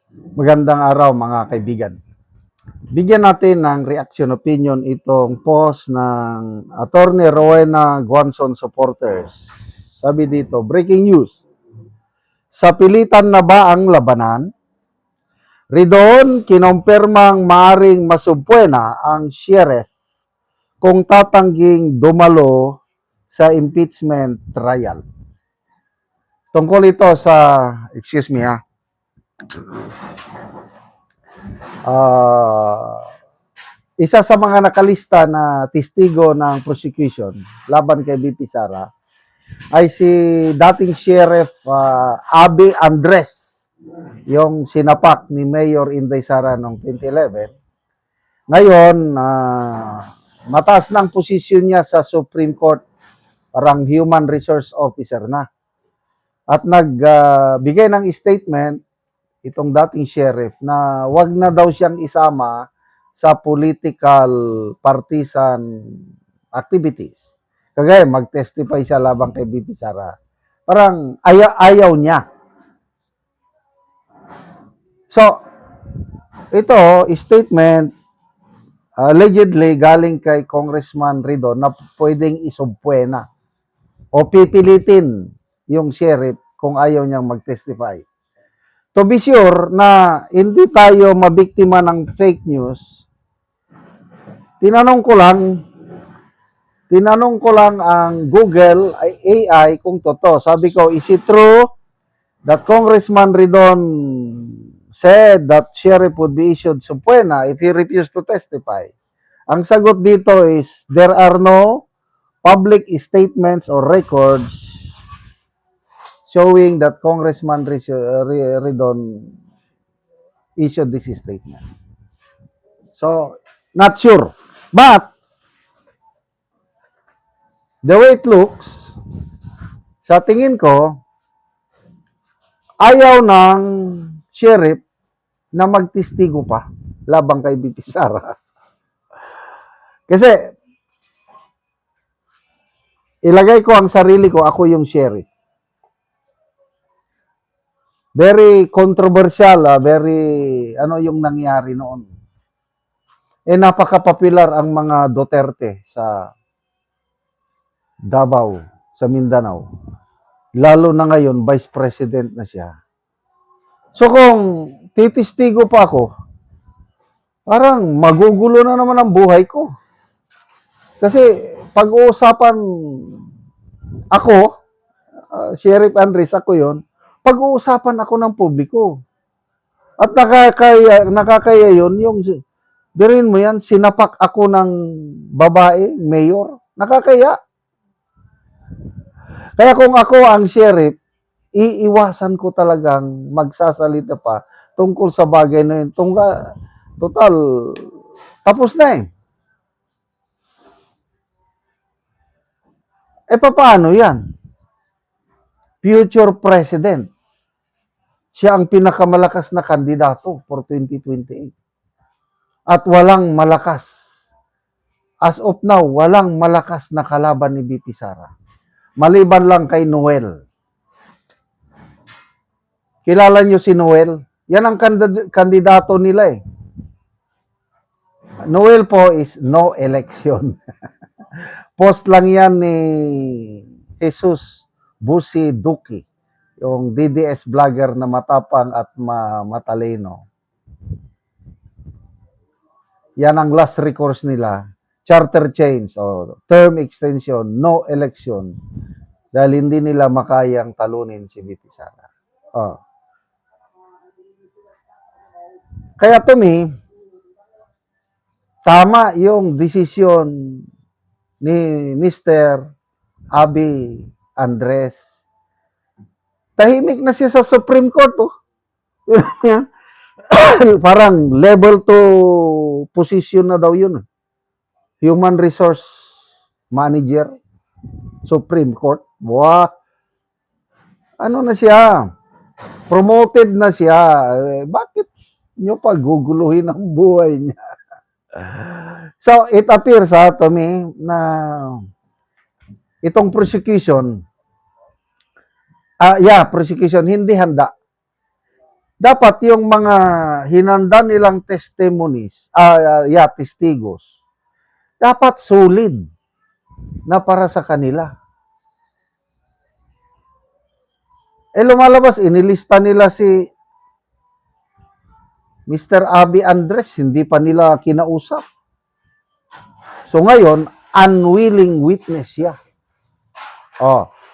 Magandang araw mga kaibigan. Bigyan natin ng reaction opinion itong post ng Attorney Rowena Guanzon supporters. Sabi dito, breaking news. Sa pilitan na ba ang labanan? Ridon, kinompirmang maaring masubpuena ang sheriff kung tatangging dumalo sa impeachment trial. Tungkol ito sa, excuse me ha, isa sa mga nakalista na testigo ng prosecution laban kay BP Sara ay si dating Sheriff Abby Andres, yung sinapak ni Mayor Inday Sara noong 2011. Ngayon, mataas ng posisyon niya sa Supreme Court, parang Human Resource Officer na. At nagbigay ng statement itong dating sheriff na wag na daw siyang isama sa political partisan activities. Kagaya mag-testify siya labang kay BP Sara. Parang ayaw niya. So, ito, statement, allegedly galing kay Congressman Ridon na pwedeng isubpuena o pipilitin yung sheriff kung ayaw niyang mag-testify. To be sure na hindi tayo mabiktima ng fake news, tinanong ko lang ang Google AI kung totoo. Sabi ko, is it true that Congressman Ridon said that sheriff would be issued subpoena if he refused to testify? Ang sagot dito is, there are no public statements or records showing that Congressman Ridon issued this statement. So, not sure. But, the way it looks, sa tingin ko, ayaw ng sheriff na magtistigo pa labang kay BP Sara. Kasi, ilagay ko ang sarili ko, ako yung sheriff. Very controversial, very, yung nangyari noon. Napaka-popular ang mga Duterte sa Davao, sa Mindanao. Lalo na ngayon, Vice President na siya. So kung titistigo pa ako, parang magugulo na naman ang buhay ko. Kasi pag-uusapan ako, Sheriff Andres, ako yon, pag-uusapan ako ng publiko. At nakakaya yun, yung, birin mo yan, sinapak ako ng babae, mayor, nakakaya. Kaya kung ako ang sheriff, iiwasan ko talagang magsasalita pa tungkol sa bagay na yun. Total, tapos na eh. Paano yan? Future President. Siya ang pinakamalakas na kandidato for 2028. At walang malakas. As of now, walang malakas na kalaban ni BP Sara. Maliban lang kay Noel. Kilala nyo si Noel? Yan ang kandidato nila eh. Noel po is no election. Post lang yan ni Jesus Busi Duki, yung DDS vlogger na matapang at matalino. Yan ang last recourse nila. Charter change o term extension, no election. Dahil hindi nila makayang talunin si BP Sara. Kaya to me, tama yung desisyon ni Mr. Abby Andres. Tahimik na siya sa Supreme Court. Parang level 2 position na daw yun. Human Resource Manager, Supreme Court. Wow. Ano na siya? Promoted na siya. Bakit nyo paguguluhin ang buhay niya? So, it appears to me na itong prosecution, prosecution hindi handa. dapat yung mga hinanda nilang testimonies, testigos, dapat solid na para sa kanila. Lumalabas, inilista nila si Mr. Abby Andres, hindi pa nila kinausap. So ngayon, unwilling witness siya.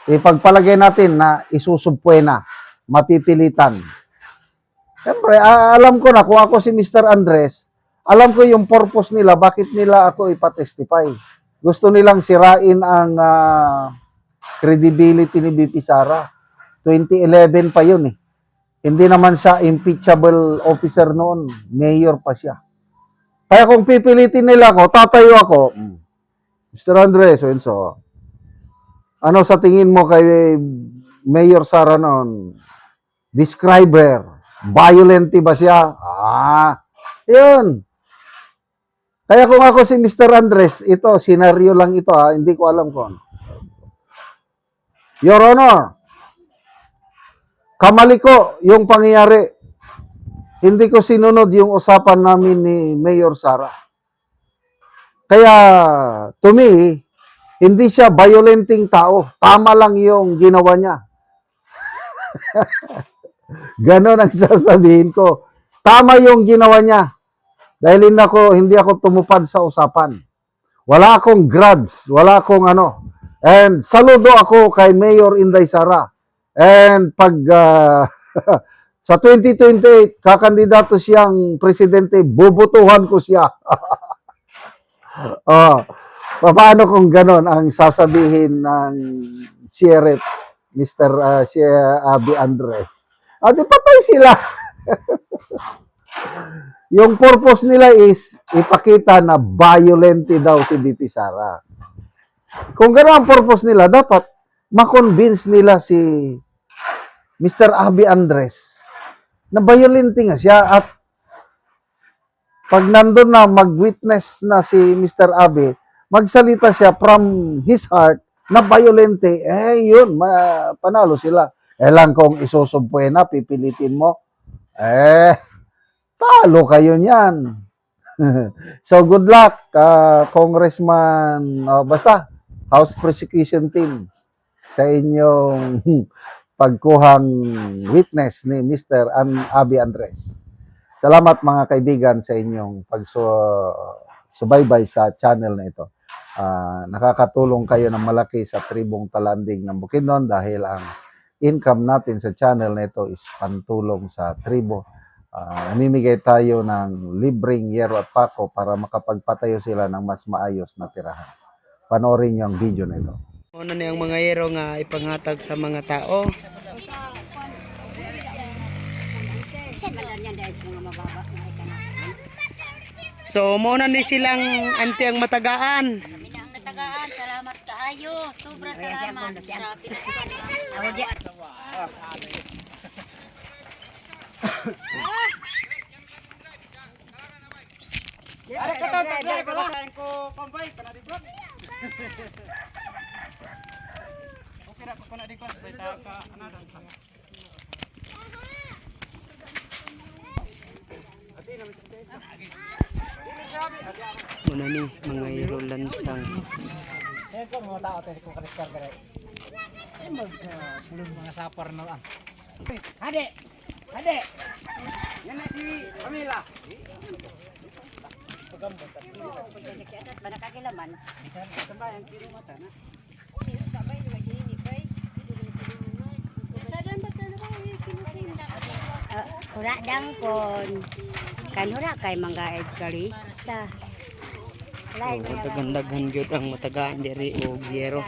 Ipagpalagay natin na isusubpwena, mapipilitan. Siyempre, alam ko na kung ako si Mr. Andres, alam ko yung purpose nila, bakit nila ako ipatestify. Gusto nilang sirain ang credibility ni BP Sara. 2011 pa yun eh. Hindi naman siya impeachable officer noon. Mayor pa siya. Kaya kung pipilitin nila ako, tatayo ako. Mr. Andres, so, ano sa tingin mo kay Mayor Sara noon? Describe her. Violent ba siya? Yun. Kaya kung ako si Mr. Andres, ito, senaryo lang ito hindi ko alam kung. Your Honor, kamali ko yung pangyayari. Hindi ko sinunod yung usapan namin ni Mayor Sara. Kaya, to me, hindi siya violenting tao. Tama lang yung ginawa niya. Ganon ang sasabihin ko. Tama yung ginawa niya. Dahil hindi ako tumupad sa usapan. Wala akong grudge. Wala akong ano. And saludo ako kay Mayor Inday Sara. And pag sa 2028, kakandidato siyang presidente, bubutuhan ko siya. Paano kung ganon ang sasabihin ng Sheriff Mr. Abby Andres? Di patay sila. Yung purpose nila is ipakita na violente daw si BP Sara. Kung gano'n ang purpose nila, dapat ma-convince nila si Mr. Abby Andres na violente nga siya at pag nandun na mag-witness na si Mr. Abby, magsalita siya from his heart na violente, yun, panalo sila. Lang kung isusubpwena, pipilitin mo, talo kayo niyan. So, good luck, Congressman, basta, House Prosecution Team, sa inyong pagkuhang witness ni Mr. Abby Andres. Salamat mga kaibigan sa inyong pagsubaybay sa channel na ito. Nakakatulong kayo ng malaki sa tribong Talanding ng Bukidnon dahil ang income natin sa channel na ito is pantulong sa tribo. Namimigay tayo ng libreng yero at pako para makapagpatayo sila ng mas maayos na tirahan. Panoorin niyo ang video na ito. Ano na yung mga yero nga ipanghatag sa mga tao? So, muna ni silang anti ang matagaan. Matagaan, salamat kaayo. Sobra salamat sa pinagpapalala. Muna ni mga yero lansang. Hade! Hade! Yan na si Pamela. Panakakilaman. Sambayan, kilo mata na. Ura dangkon. Kanura kay mga Edgarista. So, daghan-daghan gyud ang matagaan diri og yero.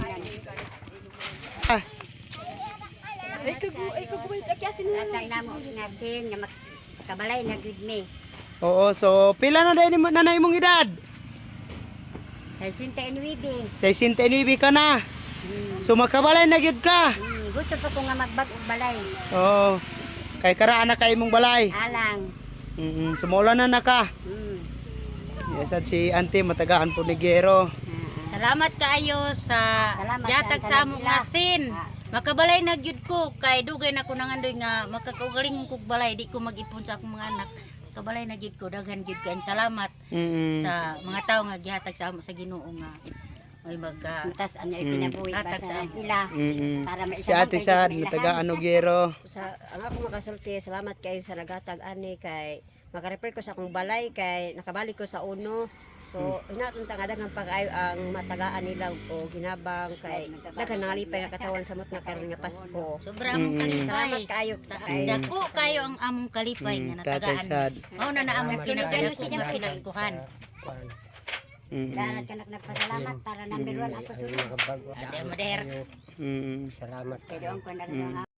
Ay kaguboy sakyatin mo. Natang namo natin nga makabalay na gud me. Oo, so pila na dai ni nanay mong edad? Sa 69. 69 ka na. So makabalay na gyud ka. Gusto pa ko nga magbag og balay. Oo. Kay karaan na kay imong balay. Alang. Sumula na ka. Yes, at si Auntie matagaan po ni Gero. Salamat kaayo sa yatag sa among asin. Makabalay na gyud ko kay dugay na ko nangandoy nga makakaugaling kog balay di ko mag-ipon sa akong mga anak. Kabalay na gyud ko daghan gyud kay salamat sa mga tawo nga gihatag sa amo sa Ginoo nga may Mutas ano ipinabuhi ba hatag sa sa amo. ila Mm-mm. para Si Ate Sad, taga Anogero. Sa ang ako makasulti, salamat kay sa nagatag ani kay makarefer ko sa akong balay kay nakabalik ko sa uno. So hinatun ta nga daghang pag-ayo ang matagaan nila o ginabang kay daghan nangalipay nga katawan samot nga karon nga Pasko. Sobra among Salamat kalipay. kaayo kay Dako kayo ang among kalipay nga Tatay natagaan. Sad. Mao na na among kinagdako nga pinaskuhan. Dalat ka nagpasalamat para number 1 ako sunod. Ate Mader. Mm. Kay doon ko na rin